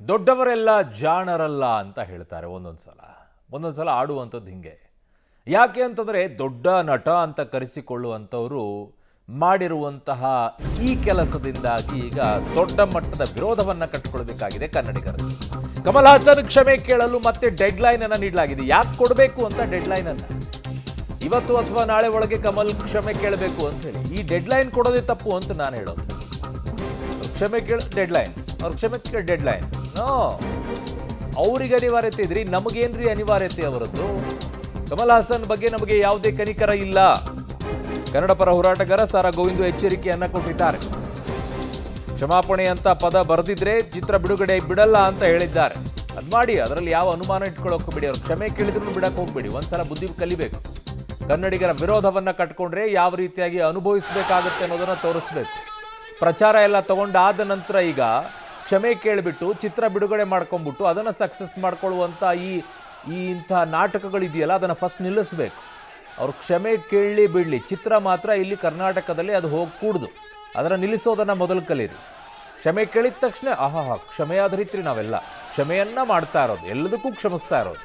ದೊಡ್ಡವರೆಲ್ಲ ಜಾಣರಲ್ಲ ಅಂತ ಹೇಳ್ತಾರೆ ಒಂದೊಂದ್ಸಲ ಆಡುವಂಥದ್ದು ಹಿಂಗೆ. ಯಾಕೆ ಅಂತಂದರೆ ದೊಡ್ಡ ನಟ ಅಂತ ಕರೆಸಿಕೊಳ್ಳುವಂಥವರು ಮಾಡಿರುವಂತಹ ಈ ಕೆಲಸದಿಂದಾಗಿ ಈಗ ದೊಡ್ಡ ಮಟ್ಟದ ವಿರೋಧವನ್ನು ಕಟ್ಟಿಕೊಳ್ಬೇಕಾಗಿದೆ ಕನ್ನಡಿಗರಲ್ಲಿ. ಕಮಲ್ ಹಾಸನ್ ಕ್ಷಮೆ ಕೇಳಲು ಮತ್ತೆ ಡೆಡ್ಲೈನ್ ಅನ್ನು ನೀಡಲಾಗಿದೆ. ಯಾಕೆ ಕೊಡಬೇಕು ಅಂತ ಡೆಡ್ಲೈನ್ ಅನ್ನ ಇವತ್ತು ಅಥವಾ ನಾಳೆ ಒಳಗೆ ಕಮಲ್ ಕ್ಷಮೆ ಕೇಳಬೇಕು ಅಂತ ಹೇಳಿ ಈ ಡೆಡ್ಲೈನ್ ಕೊಡೋದೇ ತಪ್ಪು ಅಂತ ನಾನು ಹೇಳೋದು. ಕ್ಷಮೆ ಕೇಳ ಡೆಡ್ಲೈನ್, ಅವ್ರ ಕ್ಷಮೆ ಕೇಳ ಡೆಡ್ಲೈನ್. ನೋ, ಅವ್ರಿಗೆ ಅನಿವಾರ್ಯತೆ ಇದ್ರಿ, ನಮಗೇನ್ರಿ ಅನಿವಾರ್ಯತೆ ಅವರದ್ದು? ಕಮಲ್ ಹಾಸನ್ ಬಗ್ಗೆ ನಮಗೆ ಯಾವುದೇ ಕನಿಕರ ಇಲ್ಲ. ಕನ್ನಡ ಪರ ಹೋರಾಟಗಾರ ಸಾರಾ ಗೋವಿಂದು ಎಚ್ಚರಿಕೆಯನ್ನ ಕೊಟ್ಟಿದ್ದಾರೆ. ಕ್ಷಮಾಪಣೆ ಅಂತ ಪದ ಬರೆದಿದ್ರೆ ಚಿತ್ರ ಬಿಡುಗಡೆ ಬಿಡಲ್ಲ ಅಂತ ಹೇಳಿದ್ದಾರೆ. ಅದ್ ಮಾಡಿ, ಅದರಲ್ಲಿ ಯಾವ ಅನುಮಾನ ಇಟ್ಕೊಳ್ಳೋಕೆ ಹೋಗ್ಬೇಡಿ. ಅವ್ರು ಕ್ಷಮೆ ಕೇಳಿದ್ರು ಬಿಡಕ್ಕೆ ಹೋಗ್ಬೇಡಿ. ಒಂದ್ಸಲ ಬುದ್ಧಿ ಕಲಿಬೇಕು. ಕನ್ನಡಿಗರ ವಿರೋಧವನ್ನ ಕಟ್ಕೊಂಡ್ರೆ ಯಾವ ರೀತಿಯಾಗಿ ಅನುಭವಿಸಬೇಕಾಗುತ್ತೆ ಅನ್ನೋದನ್ನ ತೋರಿಸ್ಬೇಕು. ಪ್ರಚಾರ ಎಲ್ಲ ತಗೊಂಡಾದ ನಂತರ ಈಗ ಕ್ಷಮೆ ಕೇಳಿಬಿಟ್ಟು ಚಿತ್ರ ಬಿಡುಗಡೆ ಮಾಡ್ಕೊಂಡ್ಬಿಟ್ಟು ಅದನ್ನು ಸಕ್ಸಸ್ ಮಾಡ್ಕೊಳ್ಳುವಂಥ ಇಂಥ ನಾಟಕಗಳಿದೆಯಲ್ಲ, ಅದನ್ನು ಫಸ್ಟ್ ನಿಲ್ಲಿಸ್ಬೇಕು. ಅವ್ರು ಕ್ಷಮೆ ಕೇಳಲಿ ಬಿಡಲಿ, ಚಿತ್ರ ಮಾತ್ರ ಇಲ್ಲಿ ಕರ್ನಾಟಕದಲ್ಲಿ ಅದು ಹೋಗಿ ಕೂಡುದು. ಅದನ್ನು ನಿಲ್ಲಿಸೋದನ್ನು ಮೊದಲು ಕಲೀರಿ. ಕ್ಷಮೆ ಕೇಳಿದ ತಕ್ಷಣ ಕ್ಷಮೆಯಾದರಿತ್ರಿ ನಾವೆಲ್ಲ ಕ್ಷಮೆಯನ್ನ ಮಾಡ್ತಾ ಇರೋದು, ಎಲ್ಲದಕ್ಕೂ ಕ್ಷಮಿಸ್ತಾ ಇರೋದು.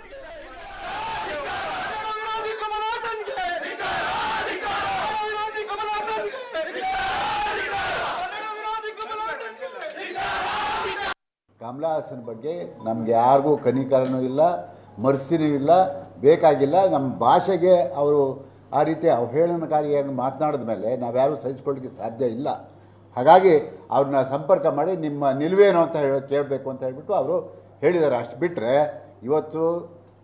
ಕಮಲ್ ಹಾಸನ್ ಬಗ್ಗೆ ನಮಗೆ ಯಾರಿಗೂ ಕನಿಕರನೂ ಇಲ್ಲ, ಮರ್ಸಿನೂ ಇಲ್ಲ, ಬೇಕಾಗಿಲ್ಲ. ನಮ್ಮ ಭಾಷೆಗೆ ಅವರು ಆ ರೀತಿ ಅವಹೇಳನಕಾರಿಯಾಗಿ ಮಾತನಾಡಿದ ಮೇಲೆ ನಾವ್ಯಾರೂ ಸಹಿಸ್ಕೊಳ್ಳಿಕ್ಕೆ ಸಾಧ್ಯ ಇಲ್ಲ. ಹಾಗಾಗಿ ಅವ್ರನ್ನ ಸಂಪರ್ಕ ಮಾಡಿ ನಿಮ್ಮ ನಿಲುವೇನು ಅಂತ ಕೇಳಬೇಕು ಅಂತ ಹೇಳಿಬಿಟ್ಟು ಅವರು ಹೇಳಿದ್ದಾರೆ. ಅಷ್ಟು ಬಿಟ್ಟರೆ ಇವತ್ತು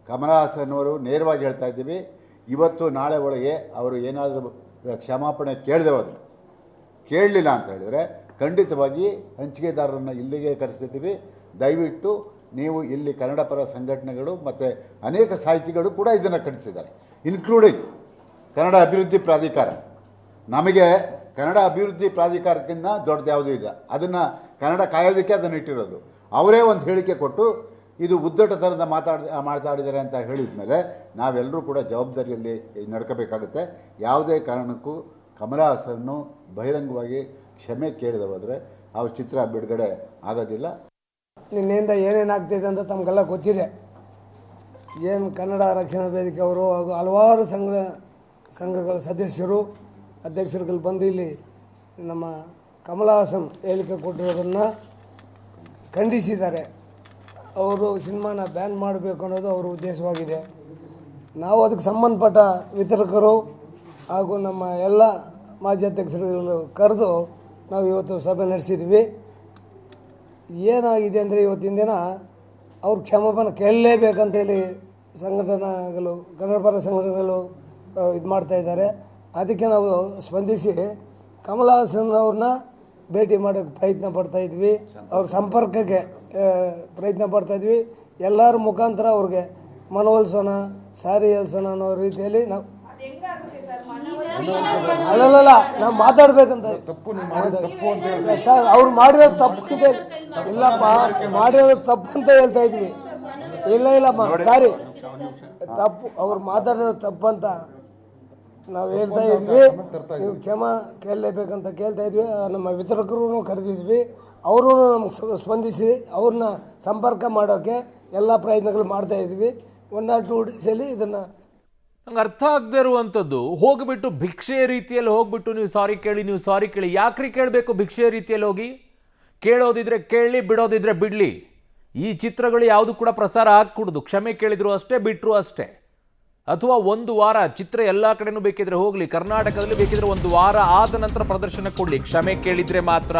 ಕಮಲ್ ಹಾಸನ್ ಅವರು ನೇರವಾಗಿ ಹೇಳ್ತಾ ಇದ್ದೀವಿ, ಇವತ್ತು ನಾಳೆ ಒಳಗೆ ಅವರು ಏನಾದರೂ ಕ್ಷಮಾಪಣೆ ಕೇಳದೆ ಹೋದರು, ಕೇಳಲಿಲ್ಲ ಅಂತ ಹೇಳಿದರೆ ಖಂಡಿತವಾಗಿ ಹಂಚಿಕೆದಾರರನ್ನು ಇಲ್ಲಿಗೆ ಕರೆಸ್ತೀವಿ. ದಯವಿಟ್ಟು ನೀವು ಇಲ್ಲಿ ಕನ್ನಡ ಪರ ಸಂಘಟನೆಗಳು ಮತ್ತು ಅನೇಕ ಸಾಹಿತಿಗಳು ಕೂಡ ಇದನ್ನು ಖಂಡಿಸಿದ್ದಾರೆ, ಇನ್ಕ್ಲೂಡಿಂಗ್ ಕನ್ನಡ ಅಭಿವೃದ್ಧಿ ಪ್ರಾಧಿಕಾರ. ನಮಗೆ ಕನ್ನಡ ಅಭಿವೃದ್ಧಿ ಪ್ರಾಧಿಕಾರಕ್ಕಿಂತ ದೊಡ್ಡದು ಯಾವುದೂ ಇಲ್ಲ. ಅದನ್ನು ಕನ್ನಡ ಕಾಯೋದಕ್ಕೆ ಅದನ್ನು ಇಟ್ಟಿರೋದು. ಅವರೇ ಒಂದು ಹೇಳಿಕೆ ಕೊಟ್ಟು ಇದು ಉದ್ದಟತನದ ಮಾತಾಡಿದ್ದಾರೆ ಅಂತ ಹೇಳಿದ ಮೇಲೆ ನಾವೆಲ್ಲರೂ ಕೂಡ ಜವಾಬ್ದಾರಿಯಲ್ಲಿ ನಡ್ಕೋಬೇಕಾಗುತ್ತೆ. ಯಾವುದೇ ಕಾರಣಕ್ಕೂ ಕಮಲ್ ಹಾಸನ್ನು ಬಹಿರಂಗವಾಗಿ ಕ್ಷಮೆ ಕೇಳದೆ ಹೋದರೆ ಅವ್ರ ಚಿತ್ರ ಬಿಡುಗಡೆ ಆಗೋದಿಲ್ಲ. ನಿನ್ನೆಯಿಂದ ಏನೇನಾಗ್ತಿದೆ ಅಂತ ತಮಗೆಲ್ಲ ಗೊತ್ತಿದೆ. ಏನು ಕನ್ನಡ ರಕ್ಷಣಾ ವೇದಿಕೆ ಅವರು ಹಾಗೂ ಹಲವಾರು ಸಂಘಗಳ ಸದಸ್ಯರು ಅಧ್ಯಕ್ಷರುಗಳು ಬಂದು ಇಲ್ಲಿ ನಮ್ಮ ಕಮಲ್ ಹಾಸನ್ ಹೇಳಿಕೆ ಕೊಟ್ಟಿರೋದನ್ನು ಖಂಡಿಸಿದ್ದಾರೆ. ಅವರು ಸಿನಿಮಾನ ಬ್ಯಾನ್ ಮಾಡಬೇಕು ಅನ್ನೋದು ಅವರ ಉದ್ದೇಶವಾಗಿದೆ. ನಾವು ಅದಕ್ಕೆ ಸಂಬಂಧಪಟ್ಟ ವಿತರಕರು ಹಾಗೂ ನಮ್ಮ ಎಲ್ಲ ಮಾಜಿ ಅಧ್ಯಕ್ಷರುಗಳು ಕರೆದು ನಾವು ಇವತ್ತು ಸಭೆ ನಡೆಸಿದ್ವಿ. ಏನಾಗಿದೆ ಅಂದರೆ ಇವತ್ತಿನ ದಿನ ಅವ್ರು ಕ್ಷಮಾಪಣೆ ಕೇಳಲೇಬೇಕಂತೇಳಿ ಸಂಘಟನೆಗಳು, ಕನ್ನಡ ಪರ ಸಂಘಟನೆಗಳು ಇದು ಮಾಡ್ತಾಯಿದ್ದಾರೆ. ಅದಕ್ಕೆ ನಾವು ಸ್ಪಂದಿಸಿ ಕಮಲ್ ಹಾಸನ್ ಅವ್ರನ್ನ ಭೇಟಿ ಮಾಡೋಕ್ಕೆ ಪ್ರಯತ್ನ ಪಡ್ತಾಯಿದ್ವಿ. ಅವ್ರ ಸಂಪರ್ಕಕ್ಕೆ ಪ್ರಯತ್ನ ಪಡ್ತಾಯಿದ್ವಿ. ಎಲ್ಲರ ಮುಖಾಂತರ ಅವ್ರಿಗೆ ಮನವೊಲಿಸೋಣ, ಸಾರಿ ಹೇಳ್ಸೋಣ ಅನ್ನೋ ರೀತಿಯಲ್ಲಿ ನಾವು ಅಲ್ಲಲ್ಲ ನಾವು ಮಾತಾಡ್ಬೇಕಂತ. ಅವ್ರು ಮಾಡಿರೋದು ತಪ್ಪು ಅಂತ ಇಲ್ಲಪ್ಪ, ಮಾಡಿರೋದು ತಪ್ಪು ಅಂತ ಹೇಳ್ತಾ ಇದ್ವಿ. ಇಲ್ಲಮ್ಮ ಸಾರಿ, ತಪ್ಪು, ಅವ್ರು ಮಾತಾಡಿರೋದು ತಪ್ಪು ಅಂತ ನಾವು ಹೇಳ್ತಾ ಇದ್ವಿ. ನೀವು ಕ್ಷಮಾ ಕೇಳಲೇಬೇಕಂತ ಕೇಳ್ತಾ ಇದ್ವಿ. ನಮ್ಮ ವಿತರಕರು ಕರೆದಿದ್ವಿ. ಅವರು ನಮ್ಗೆ ಸ್ಪಂದಿಸಿ ಅವ್ರನ್ನ ಸಂಪರ್ಕ ಮಾಡೋಕ್ಕೆ ಎಲ್ಲ ಪ್ರಯತ್ನಗಳು ಮಾಡ್ತಾ ಇದ್ವಿ. 1 or 2 ಡೇಸಲ್ಲಿ ಇದನ್ನು ನಂಗೆ ಅರ್ಥ ಆಗದೆ ಇರುವಂಥದ್ದು, ಹೋಗ್ಬಿಟ್ಟು ಭಿಕ್ಷೆ ರೀತಿಯಲ್ಲಿ ಹೋಗ್ಬಿಟ್ಟು ನೀವು ಸಾರಿ ಕೇಳಿ ಯಾಕ್ರಿ ಕೇಳಬೇಕು? ಭಿಕ್ಷೆ ರೀತಿಯಲ್ಲಿ ಹೋಗಿ ಕೇಳೋದಿದ್ರೆ ಕೇಳಲಿ, ಬಿಡೋದಿದ್ರೆ ಬಿಡಲಿ. ಈ ಚಿತ್ರಗಳು ಯಾವುದು ಕೂಡ ಪ್ರಸಾರ ಆಗ್ಕೂಡ್ದು. ಕ್ಷಮೆ ಕೇಳಿದ್ರು ಅಷ್ಟೇ, ಬಿಟ್ಟರು ಅಷ್ಟೇ. ಅಥವಾ 1 ವಾರ ಚಿತ್ರ ಎಲ್ಲ ಕಡೆನೂ ಬೇಕಿದ್ರೆ ಹೋಗಲಿ, ಕರ್ನಾಟಕದಲ್ಲಿ ಬೇಕಿದ್ರೆ 1 ವಾರ ಆದ ನಂತರ ಪ್ರದರ್ಶನ ಕೊಡಲಿ, ಕ್ಷಮೆ ಕೇಳಿದ್ರೆ ಮಾತ್ರ.